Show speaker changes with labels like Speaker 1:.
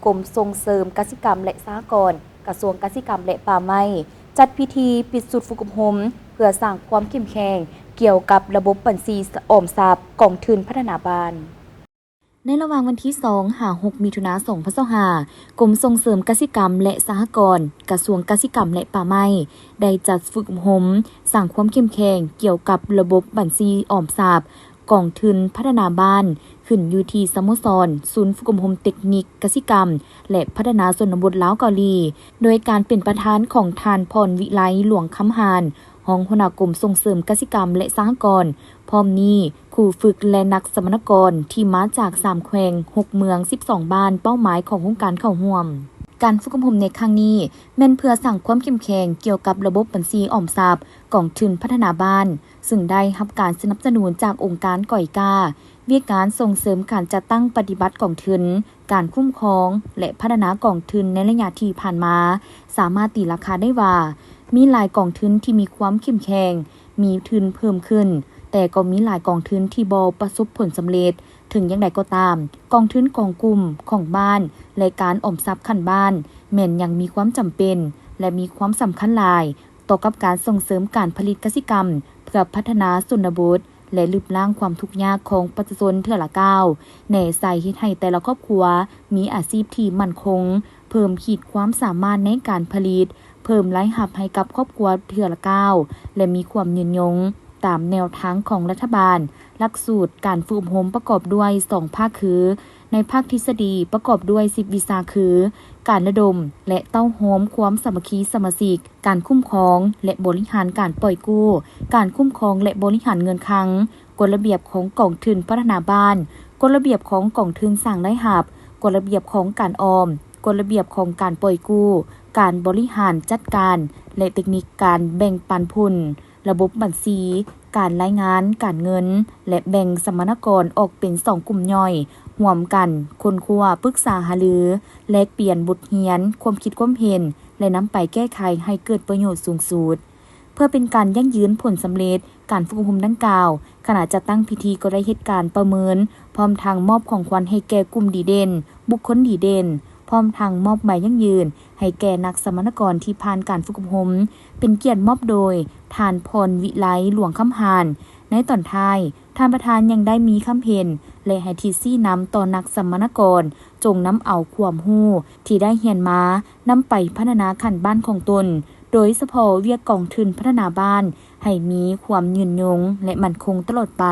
Speaker 1: กรมส่งเสริมกสิกรรมและสหกรณ์กระทรวงกสิกรรมและป่าไม้จัดพิธีปิดสุดฝึกอบรมเพื่อสร้างความเข้มแข็งเกี่ยวกับระบบบัญชีออมทรัพย์กองทุนพัฒนาบ้านในระหว่างวันที่2-6 มิถุนายน 2565กรมส่งเสริมกสิกรรมและสหกรณ์กระทรวงกสิกรรมและป่าไม้ได้จัดฝึกอบรมสร้างความเข้มแข็งเกี่ยวกับระบบบัญชีออมทรัพย์กองทุนพัฒนาบ้านขึ้นอยู่ที่สโมสรศูนย์ฝึกอบรมเทคนิคกสิกรรมและพัฒนาชนบทลาวเกาหลีโดยการเป็นประธานของทานพรวิไลหลวงคำหานรองหัวหน้ากรมส่งเสริมกสิกรรมและสหกรณ์พร้อมนี้ครูฝึกและนักสมณกรที่มาจาก3แขวง6เมือง12บ้านเป้าหมายของโครงการเข้าร่วมการฝึกอบรมในครั้งนี้แม่นเพื่อสร้างความเข้มแข็งเกี่ยวกับระบบบัญชีออมทรัพย์กองทุนพัฒนาบ้านซึ่งได้รับการสนับสนุนจากองค์การก่อยกาเวียกการส่งเสริมการจัดตั้งปฏิบัติกองทุนการคุ้มครองและพัฒนากองทุนในระยะที่ผ่านมาสามารถตีราคาได้ว่ามีหลายกองทุนที่มีความเข้มแข็งมีทุนเพิ่มขึ้นแต่ก็มีหลายกองทุนที่บ่ประสบผลสำเร็จถึงอย่างใดก็ตามกองทุนกองกลุ่มของบ้านและการออมทรัพย์ขั้นบ้านแม้นยังมีความจำเป็นและมีความสำคัญหลายต่อกับการส่งเสริมการผลิตกสิกรรมเพื่อพัฒนาชนบทและลดล้างความทุกข์ยากของประชาชนเทื่อละก้าวแน่ใส่เฮ็ดให้แต่ละครอบครัวมีอาชีพที่มั่นคงเพิ่มขีดความสามารถในการผลิตเพิ่มรายรับให้กับครอบครัวเทื่อละก้าวและมีความยืนยงตามแนวทางของรัฐบาลหลักสูตรการฝึกอบรมประกอบด้วย2ภาคคือในภาคทฤษฎีประกอบด้วย10วิชาคือการระดมและเต้าโฮมความสามัคคีสมาชิกการคุ้มครองและบริหารการปล่อยกู้การคุ้มครองและบริหารเงินคลังกฎระเบียบของกองทุนพัฒนาบ้านกฎระเบียบของกองทุนสร้างรายรับกฎระเบียบของการออมกฎระเบียบของการปล่อยกู้การบริหารจัดการและเทคนิคการแบ่งปันผลระบบบัญชีการรายงานการเงินและแบ่งสมณกรออกเป็น2กลุ่มย่อยร่วมกันค้นคว้าปรึกษาหารือแลกเปลี่ยนบทเรียนความคิดความเห็นและนำไปแก้ไขให้เกิดประโยชน์สูงสุดเพื่อเป็นการยั่งยืนผลสำเร็จการฝึกอบรมดังกล่าวขณะจะตั้งพิธีก็ได้เหตุการณ์ประเมินพร้อมทางมอบของขวัญให้แก่กลุ่มดีเด่นบุคคลดีเด่นพร้อมทางมอบใบยั่งยืนให้แก่นักสมณกรที่ผ่านการฝึกอบรมเป็นเกียรติมอบโดยทานพรวิไลหลวงคำหานในตอนท้ายท่านประธานยังได้มีคำเพ็ญและให้ทีซี่นำต่อนักสมณกรจงนำเอาความรู้ที่ได้เรียนมานำไปพัฒนาขั้นบ้านของตนโดยเฉพาะเวียกกองทุนพัฒนาบ้านให้มีความยืนยงและมั่นคงตลอดไป